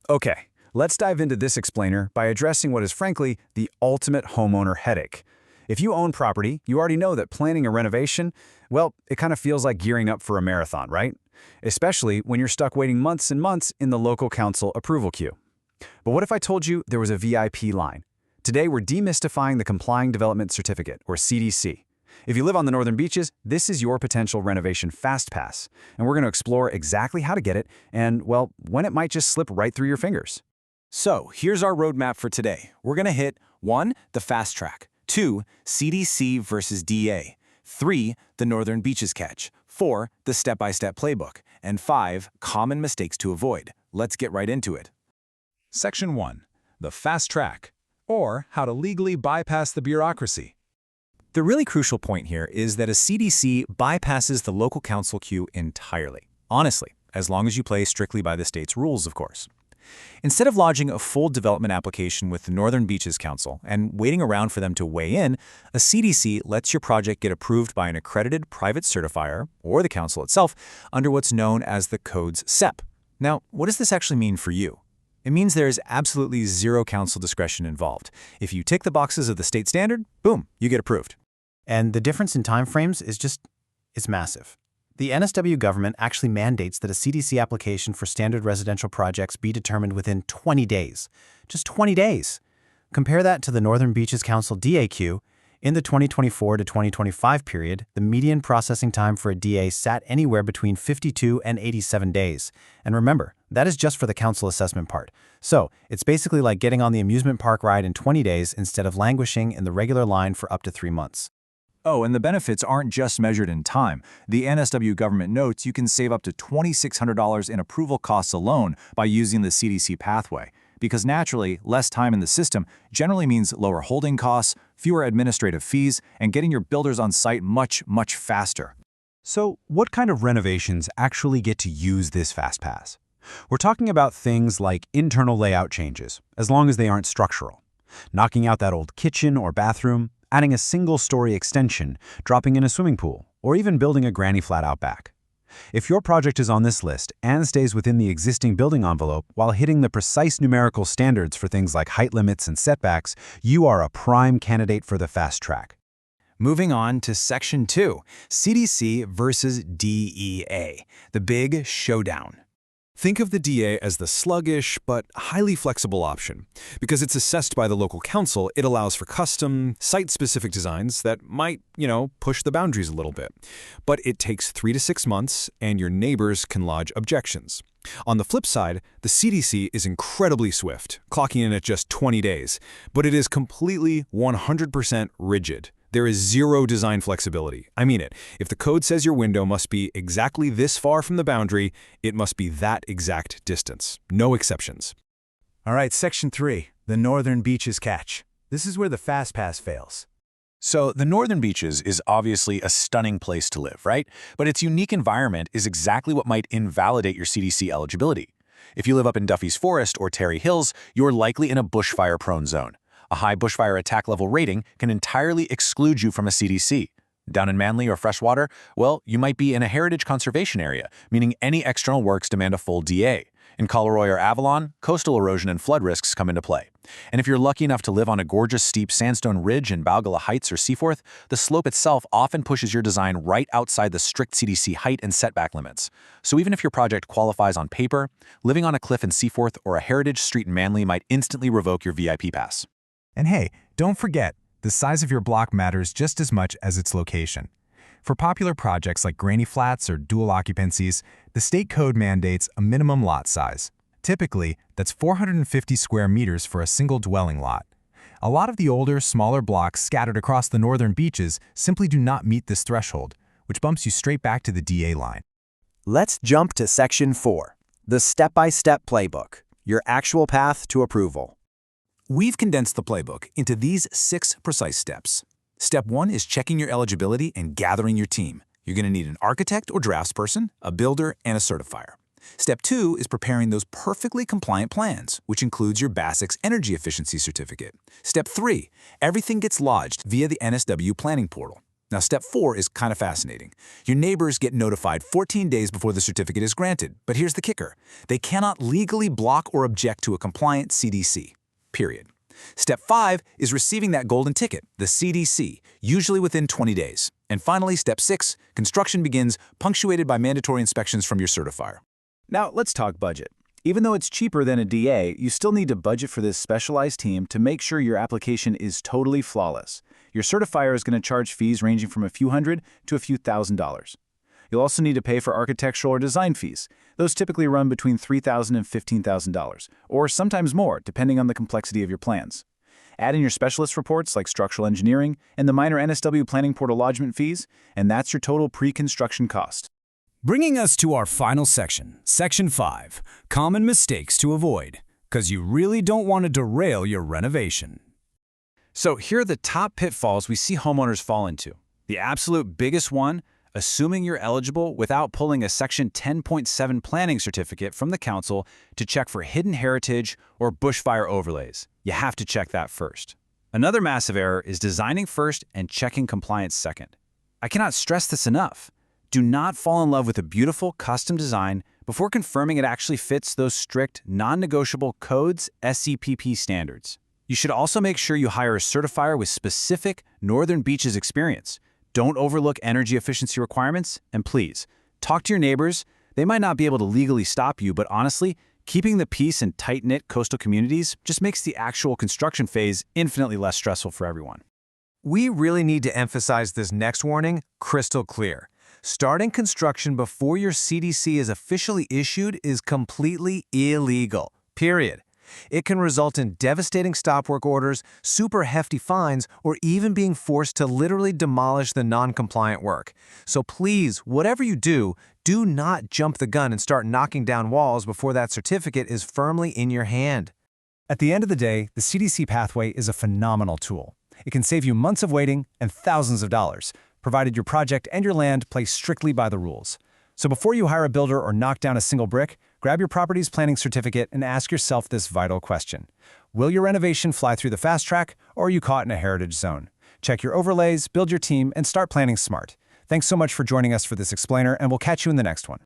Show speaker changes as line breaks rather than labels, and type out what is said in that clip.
Okay, let's dive into this explainer by addressing what is frankly the ultimate homeowner headache. If you own property, you already know that planning a renovation, well, it kind of feels like gearing up for a marathon, right? Especially when you're stuck waiting months and months in the local council approval queue. But what if I told you there was a VIP line? Today, we're demystifying the Complying Development Certificate, or CDC. If you live on the northern beaches, this is your potential renovation fast pass, and we're going to explore exactly how to get it and, well, when it might just slip right through your fingers.
So here's our roadmap for today. We're going to hit 1. The fast track, 2. CDC versus DA, 3. The Northern Beaches catch, 4. The step-by-step playbook, and 5. Common mistakes to avoid. Let's get right into it.
Section 1. The fast track, or how to legally bypass the bureaucracy.
The really crucial point here is that a CDC bypasses the local council queue entirely. Honestly, as long as you play strictly by the state's rules, of course. Instead of lodging a full development application with the Northern Beaches Council and waiting around for them to weigh in, a CDC lets your project get approved by an accredited private certifier, or the council itself, under what's known as the code's SEP. Now, what does this actually mean for you? It means there is absolutely zero council discretion involved. If you tick the boxes of the state standard, boom, you get approved.
And the difference in timeframes is it's massive. The NSW government actually mandates that a CDC application for standard residential projects be determined within 20 days. Just 20 days. Compare that to the Northern Beaches Council DAQ. In the 2024 to 2025 period, the median processing time for a DA sat anywhere between 52 and 87 days. And remember, that is just for the council assessment part. So, it's basically like getting on the amusement park ride in 20 days instead of languishing in the regular line for up to 3 months.
Oh, and the benefits aren't just measured in time. The NSW government notes you can save up to $2,600 in approval costs alone by using the CDC pathway. Because naturally, less time in the system generally means lower holding costs, fewer administrative fees, and getting your builders on site much, much faster.
So, what kind of renovations actually get to use this fast pass? We're talking about things like internal layout changes, as long as they aren't structural. Knocking out that old kitchen or bathroom, adding a single-story extension, dropping in a swimming pool, or even building a granny flat out back. If your project is on this list and stays within the existing building envelope while hitting the precise numerical standards for things like height limits and setbacks, you are a prime candidate for the fast track.
Moving on to Section 2, CDC versus DEA, the big showdown.
Think of the DA as the sluggish but highly flexible option. Because it's assessed by the local council, it allows for custom, site-specific designs that might, push the boundaries a little bit. But it takes 3 to 6 months, and your neighbors can lodge objections. On the flip side, the CDC is incredibly swift, clocking in at just 20 days, but it is completely 100% rigid. There is zero design flexibility. I mean it. If the code says your window must be exactly this far from the boundary, it must be that exact distance. No exceptions.
All right, Section 3, the Northern Beaches catch. This is where the fast pass fails.
So the Northern Beaches is obviously a stunning place to live, right? But its unique environment is exactly what might invalidate your CDC eligibility. If you live up in Duffy's Forest or Terry Hills, you're likely in a bushfire-prone zone. A high bushfire attack level rating can entirely exclude you from a CDC. Down in Manly or Freshwater, well, you might be in a heritage conservation area, meaning any external works demand a full DA. In Coleroy or Avalon, coastal erosion and flood risks come into play. And if you're lucky enough to live on a gorgeous steep sandstone ridge in Balgala Heights or Seaforth, the slope itself often pushes your design right outside the strict CDC height and setback limits. So even if your project qualifies on paper, living on a cliff in Seaforth or a heritage street in Manly might instantly revoke your VIP pass.
And hey, don't forget, the size of your block matters just as much as its location. For popular projects like granny flats or dual occupancies, the state code mandates a minimum lot size. Typically, that's 450 square meters for a single dwelling lot. A lot of the older, smaller blocks scattered across the northern beaches simply do not meet this threshold, which bumps you straight back to the DA line.
Let's jump to Section 4, the step-by-step playbook, your actual path to approval.
We've condensed the playbook into these 6 precise steps. Step 1 is checking your eligibility and gathering your team. You're going to need an architect or draftsperson, a builder, and a certifier. Step 2 is preparing those perfectly compliant plans, which includes your BASIC's Energy Efficiency Certificate. Step 3, everything gets lodged via the NSW planning portal. Now, step 4 is kind of fascinating. Your neighbors get notified 14 days before the certificate is granted, but here's the kicker. They cannot legally block or object to a compliant CDC, period. Step 5 is receiving that golden ticket, the CDC, usually within 20 days. And finally, step 6, construction begins, punctuated by mandatory inspections from your certifier.
Now, let's talk budget. Even though it's cheaper than a DA, you still need to budget for this specialized team to make sure your application is totally flawless. Your certifier is going to charge fees ranging from a few hundred to a few $1,000s. You'll also need to pay for architectural or design fees. Those typically run between $3,000 and $15,000, or sometimes more, depending on the complexity of your plans. Add in your specialist reports like structural engineering and the minor NSW planning portal lodgement fees, and that's your total pre-construction cost.
Bringing us to our final section, Section 5, Common Mistakes to Avoid, because you really don't want to derail your renovation. So here are the top pitfalls we see homeowners fall into. The absolute biggest one, assuming you're eligible without pulling a Section 10.7 planning certificate from the council to check for hidden heritage or bushfire overlays. You have to check that first. Another massive error is designing first and checking compliance second. I cannot stress this enough. Do not fall in love with a beautiful custom design before confirming it actually fits those strict, non-negotiable codes SCPP standards. You should also make sure you hire a certifier with specific Northern Beaches experience. Don't overlook energy efficiency requirements, and please, talk to your neighbors. They might not be able to legally stop you, but honestly, keeping the peace in tight-knit coastal communities just makes the actual construction phase infinitely less stressful for everyone.
We really need to emphasize this next warning crystal clear. Starting construction before your CDC is officially issued is completely illegal, period. It can result in devastating stop work orders, super hefty fines, or even being forced to literally demolish the non-compliant work. So please, whatever you do, do not jump the gun and start knocking down walls before that certificate is firmly in your hand.
At the end of the day, the CDC pathway is a phenomenal tool. It can save you months of waiting and thousands of dollars, provided your project and your land play strictly by the rules. So before you hire a builder or knock down a single brick, grab your property's planning certificate and ask yourself this vital question. Will your renovation fly through the fast track, or are you caught in a heritage zone? Check your overlays, build your team, and start planning smart. Thanks so much for joining us for this explainer, and we'll catch you in the next one.